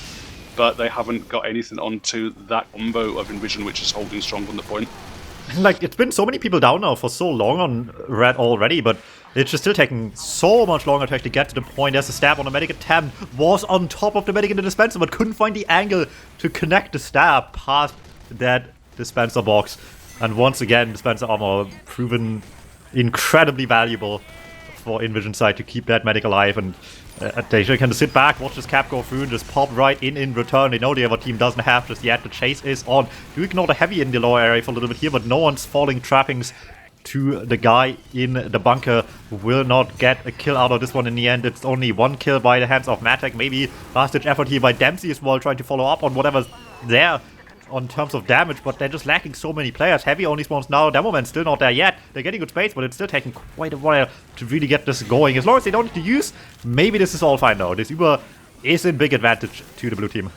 but they haven't got anything onto that combo of inVision, which is holding strong on the point. Like, it's been so many people down now for so long on red already, but it's just still taking so much longer to actually get to the point. There's a stab on the medic attempt, was on top of the medic in the dispenser, but couldn't find the angle to connect the stab past that dispenser box. And once again, dispenser armor proven incredibly valuable for inVision side to keep that medic alive, and they can sit back, watch this cap go through, and just pop right in return. They know the other team doesn't have just yet. The chase is on. Do ignore the heavy in the lower area for a little bit here, but no one's falling trappings to the guy in the bunker. Will not get a kill out of this one in the end. It's only one kill by the hands of Matic. Maybe last-ditch effort here by Dempsey as well, trying to follow up on whatever's there on terms of damage, but they're just lacking so many players. Heavy only spawns now. DuMmTm still not there yet. They're getting good space, but it's still taking quite a while to really get this going. As long as they don't need to use, maybe this is all fine though. This Uber is in big advantage to the blue team.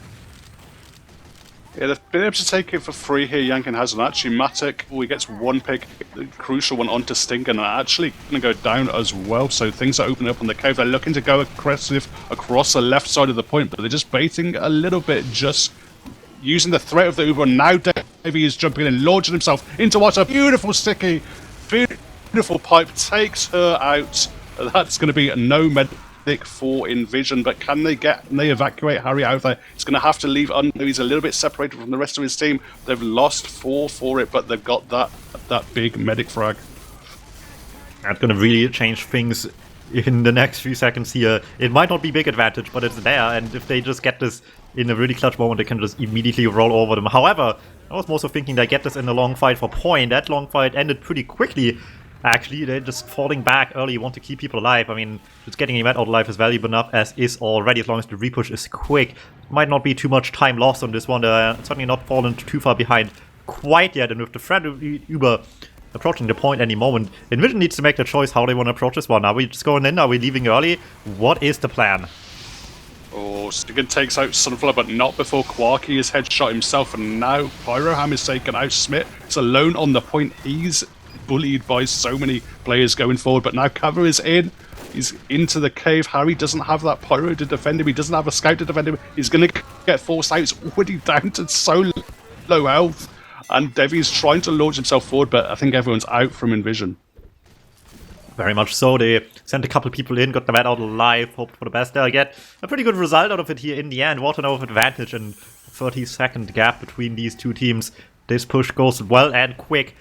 Yeah, they've been able to take it for free here, Yanking Hazard. Actually, Matic, he gets one pick, the crucial one onto Stinker, and actually going to go down as well. So things are opening up on the cave. They're looking to go aggressive across the left side of the point, but they're just baiting a little bit, just using the threat of the Uber. Now Davey is jumping in and launching himself into what a beautiful sticky, beautiful pipe takes her out. That's going to be no medic for inVision, but can they evacuate Harry out of there? He's going to have to leave. He's a little bit separated from the rest of his team. They've lost 4 for it, but they've got that big medic frag. That's going to really change things in the next few seconds here. It might not be big advantage, but it's there, and if they just get this in a really clutch moment, they can just immediately roll over them. However, I was also thinking they get this in a long fight for point. That long fight ended pretty quickly. Actually, they're just falling back early, want to keep people alive. I mean, just getting a event out alive is valuable enough as is already, as long as the repush is quick. Might not be too much time lost on this one. Certainly not fallen too far behind quite yet, and with the threat of Uber approaching the point any moment, inVision needs to make the choice how they want to approach this one. Are we just going in? Are we leaving early? What is the plan? Oh, Stigan takes out Sunflower, but not before Quarky is headshot himself, and now Pyroham is taken out. Smith is alone on the point. He's bullied by so many players going forward, but now Cover is in. He's into the cave. Harry doesn't have that Pyro to defend him. He doesn't have a scout to defend him. He's going to get forced out. He's already down to so low health. And Devi's trying to launch himself forward, but I think everyone's out from inVision. Very much so. They sent a couple people in, got the man out alive, hoped for the best. They'll get a pretty good result out of it here in the end. Water now with advantage and 30-second gap between these two teams. This push goes well and quick.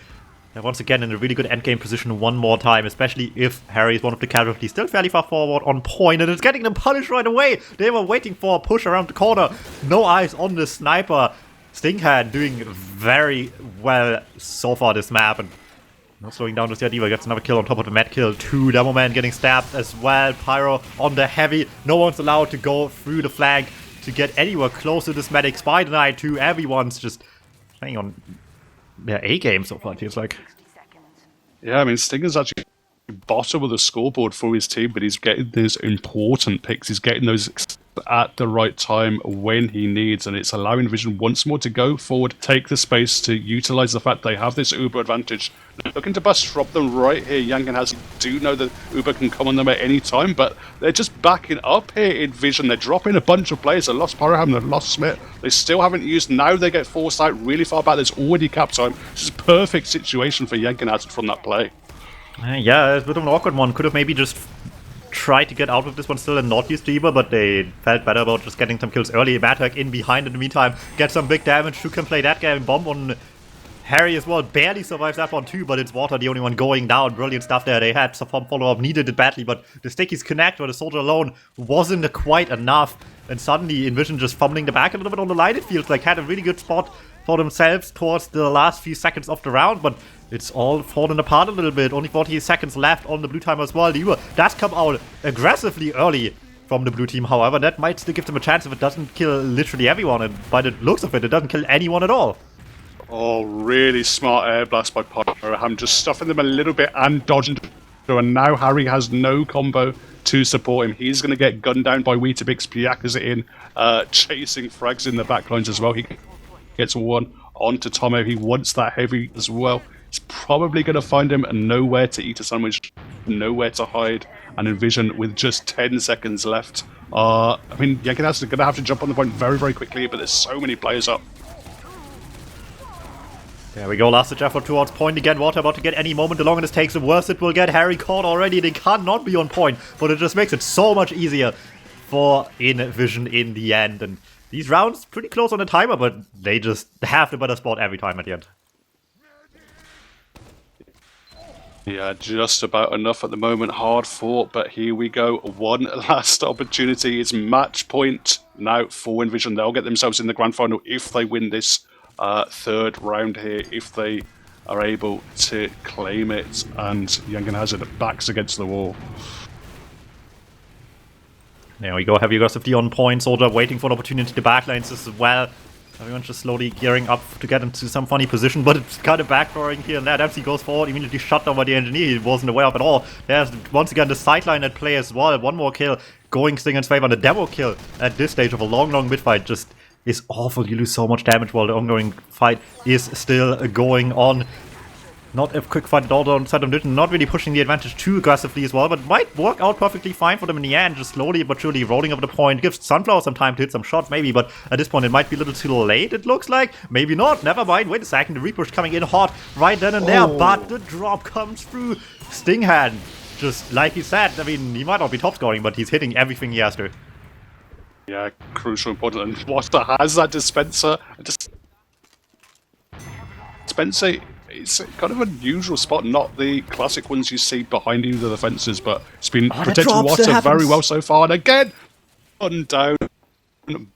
They're once again in a really good endgame position one more time, especially if Harry is one of the casualties. Still fairly far forward on point, and it's getting them punished right away. They were waiting for a push around the corner. No eyes on the sniper. Stinghand doing very well so far this map, and not slowing down just yet either. Gets another kill on top of the med kill. 2 DuMmTm getting stabbed as well. Pyro on the heavy. No one's allowed to go through the flank to get anywhere close to this medic. Spy denied too. Everyone's just playing on their A game so far, it feels like. Yeah, I mean, Stinger's actually bottom of the scoreboard for his team, but he's getting those important picks. He's getting those at the right time when he needs, and it's allowing inVision once more to go forward, take the space to utilize the fact they have this Uber advantage. Looking to bust drop them right here. Yanking Hazard do know that Uber can come on them at any time, but they're just backing up here inVision. They're dropping a bunch of players. They lost Pyroham, they've lost Smith. They still haven't used. Now they get forced out really far back. There's already cap time. This is a perfect situation for Yanking Hazard from that play. Yeah, it's a bit of an awkward one. Could have maybe just tried to get out of this one still and not use the Uber, but they felt better about just getting some kills early. Matek in behind in the meantime, get some big damage. Who can play that game? Bomb on Harry as well. Barely survives that one too, but it's Water the only one going down. Brilliant stuff there. They had some follow-up, needed it badly, but the stickies connect, or the soldier alone wasn't quite enough. And suddenly inVision just fumbling the back a little bit on the line, it feels like. Had a really good spot for themselves towards the last few seconds of the round, but it's all fallen apart a little bit. Only 40 seconds left on the blue time as well. The Uber does come out aggressively early from the blue team, however. That might still give them a chance if it doesn't kill literally everyone, and by the looks of it, it doesn't kill anyone at all. Oh, really smart air blast by Pyroham, just stuffing them a little bit and dodging. And now Harry has no combo to support him. He's going to get gunned down by Wiethoofd. Piaka's in, chasing frags in the backlines as well. He gets one onto Tomo. He wants that heavy as well. He's probably going to find him and nowhere to eat a sandwich, nowhere to hide. And inVision with just 10 seconds left. I mean, Yanking Hazard are going to have to jump on the point very, very quickly, but there's so many players up. There we go, last ditch effort towards point again. Water about to get any moment. The longer this takes, the worse it will get. Harry caught already. They cannot be on point, but it just makes it so much easier for inVision in the end. And these rounds pretty close on the timer, but they just have the better spot every time at the end. Yeah, just about enough at the moment. Hard fought, but here we go. One last opportunity. It's match point now for inVision. They'll get themselves in the grand final if they win this third round here, if they are able to claim it. And Yanking Hazard backs against the wall. There we go, heavy aggressively on point. Soldier waiting for an opportunity to backlines as well. Everyone's just slowly gearing up to get into some funny position, but it's kind of backfiring here and there. Dempsey goes forward, immediately shut down by the engineer. He wasn't aware of at all. There's once again the sideline at play as well. One more kill going Stinger's favor, and the demo kill at this stage of a long, long mid-fight just is awful. You lose so much damage while the ongoing fight is still going on. Not a quick fight at all on side of Newton, not really pushing the advantage too aggressively as well, but might work out perfectly fine for them in the end, just slowly but surely rolling over the point. Gives Sunflower some time to hit some shots maybe, but at this point it might be a little too late, it looks like. Maybe not, never mind, wait a second, the repush coming in hot right then and there, but the drop comes through. Stinghand, just like he said, I mean, he might not be top scoring, but he's hitting everything he has to. Yeah, crucial, important, and Water has that dispenser. Dispenser, it's kind of an unusual spot, not the classic ones you see behind either of the fences, but it's been protecting Water very well so far. And again, gunned down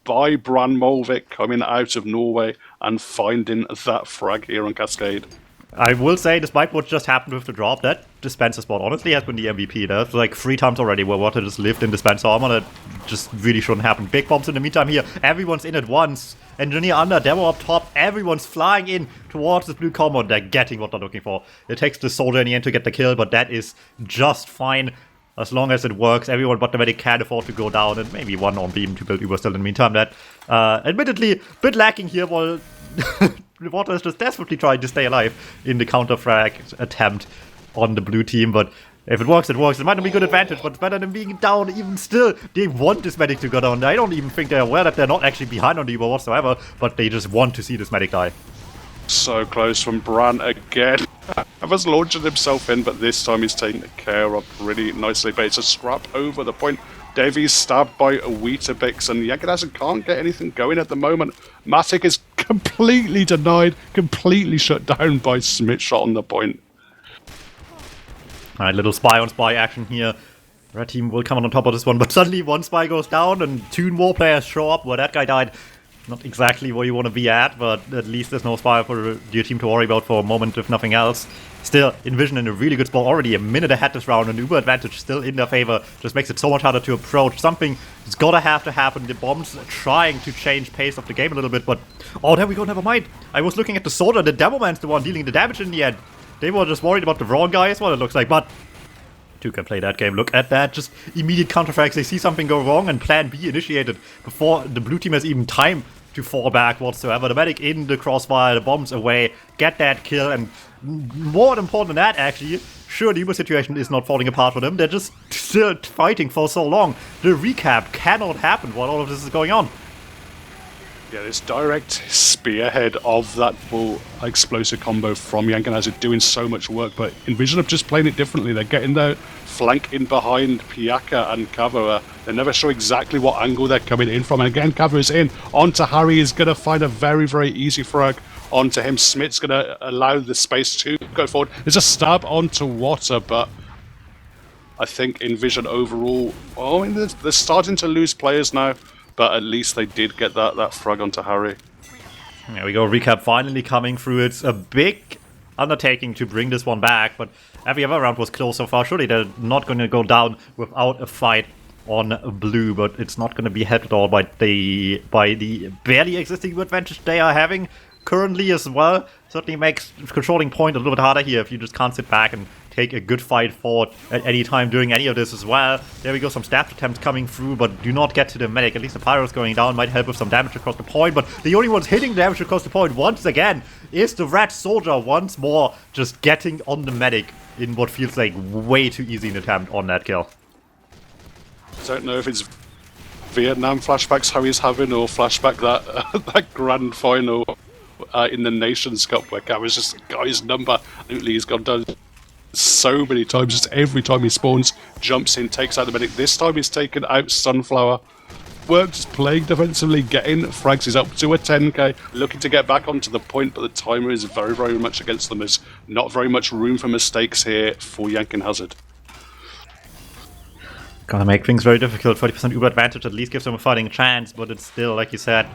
by Brand Molvik coming out of Norway and finding that frag here on Cascade. I will say, despite what just happened with the drop, that dispenser spot honestly has been the MVP. There's like 3 times already where Water just lived in dispenser armor. That just really shouldn't happen. Big bombs in the meantime here. Everyone's in at once. Engineer under, Demo up top. Everyone's flying in towards the blue combo. They're getting what they're looking for. It takes the soldier in the end to get the kill, but that is just fine. As long as it works, everyone but the medic can afford to go down, and maybe one on beam to build Uber still in the meantime. That, admittedly, a bit lacking here, while Water is just desperately trying to stay alive in the counter-frag attempt on the blue team, but if it works, it works. It might not be good advantage, but it's better than being down even still. They want this medic to go down. I don't even think they're aware that they're not actually behind on the Uber whatsoever, but they just want to see this medic die. So close from Bran again. Has launching himself in, but this time he's taking care of pretty nicely. But it's a scrap over the point. Devi's stabbed by a Wiethoofd, and Yanking Hazard can't get anything going at the moment. Matic is completely denied, completely shut down by Smith's shot on the point. Alright, little spy on spy action here. Red team will come on top of this one, but suddenly one spy goes down and 2 more players show up where that guy died. Not exactly where you want to be at, but at least there's no spy for your team to worry about for a moment, if nothing else. Still, inVision in a really good spot, already a minute ahead this round, and Uber advantage still in their favor. Just makes it so much harder to approach. Something is gotta have to happen. The bombs are trying to change pace of the game a little bit, but... Oh, there we go, never mind. I was looking at the soldier, the Demoman's the one dealing the damage in the end. They were just worried about the wrong guy as well, it looks like, but... 2 can play that game. Look at that, just immediate counterfacts. They see something go wrong and plan B initiated before the blue team has even time to fall back whatsoever. The medic in the crossfire, the bombs away, get that kill, and more important than that, actually, sure, the Uber situation is not falling apart for them. They're just still fighting for so long. The recap cannot happen while all of this is going on. Yeah, this direct spearhead of that full explosive combo from Yanking Hazard doing so much work, but inVision are just playing it differently. They're getting their flank in behind Piaka and Kavara. They never show exactly what angle they're coming in from. And again, Kavara is in. Onto Harry is going to find a very, very easy frag onto him. Smith's going to allow the space to go forward. There's a stab onto Water, but I think inVision overall, I mean, they're starting to lose players now. But at least they did get that frag onto Harry. There we go, recap finally coming through. It's a big undertaking to bring this one back, but every other round was close so far. Surely they're not going to go down without a fight on blue, but it's not going to be helped at all by the barely existing advantage they are having currently as well. Certainly makes controlling point a little bit harder here if you just can't sit back and take a good fight forward at any time during any of this as well. There we go, some stab attempts coming through, but do not get to the medic. At least the pyro's going down, might help with some damage across the point, but the only ones hitting damage across the point once again is the red soldier once more, just getting on the medic in what feels like way too easy an attempt on that kill. I don't know if it's Vietnam flashbacks how he's having, or flashback that grand final in the Nations Cup where Kramer's just got his number. Absolutely, he's gone down so many times, just every time he spawns, jumps in, takes out the medic. This time he's taken out Sunflower. Works playing defensively, getting frags. He's up to a 10k, looking to get back onto the point, but the timer is very, very much against them. There's not very much room for mistakes here for Yanking Hazard. Gonna make things very difficult. 40% Uber advantage at least gives them a fighting chance, but it's still, like you said,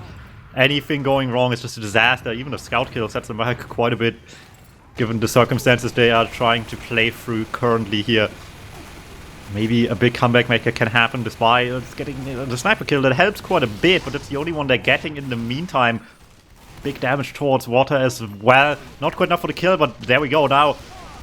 anything going wrong is just a disaster. Even a scout kill sets them back quite a bit, given the circumstances they are trying to play through currently here. Maybe a big comeback maker can happen. The spy is getting the sniper kill. That helps quite a bit, but it's the only one they're getting in the meantime. Big damage towards Water as well. Not quite enough for the kill, but there we go now.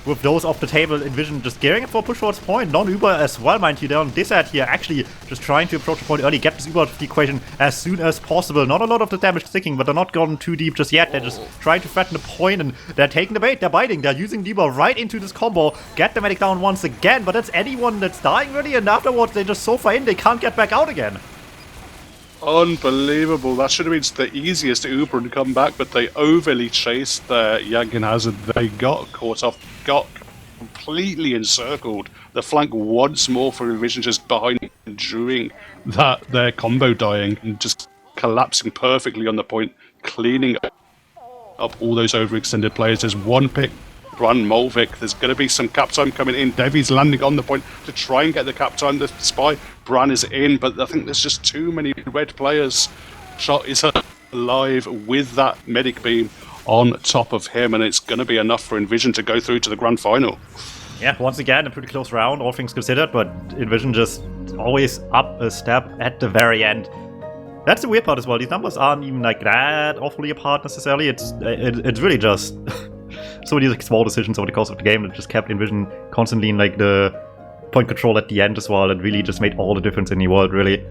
with those off the table, inVision just gearing up for a push towards point. Non-Uber as well, mind you. They're on this side here, actually just trying to approach the point early, get this Uber out of the equation as soon as possible. Not a lot of the damage sticking, but they're not gone too deep just yet. They're just trying to threaten the point, and they're taking the bait. They're biting. They're using the Uber right into this combo. Get the medic down once again, but that's anyone that's dying really, and afterwards they're just so far in, they can't get back out again. Unbelievable. That should have been the easiest Uber to come back, but they overly chased their Yanking Hazard. They got caught off, got completely encircled. The flank once more for inVision, just behind during that their combo dying and just collapsing perfectly on the point, cleaning up all those overextended players. There's one pick, Bran Molvik. There's going to be some cap time coming in. Devi's landing on the point to try and get the cap time. The spy, Bran is in, but I think there's just too many red players. Shot is alive with that medic beam on top of him, and it's going to be enough for inVision to go through to the grand final. Yeah, once again, a pretty close round, all things considered, but inVision just always up a step at the very end. That's the weird part as well. These numbers aren't even like that awfully apart necessarily. It's really just so many like, small decisions over the course of the game that just kept inVision constantly in like the point control at the end as well. It really just made all the difference in the world, really.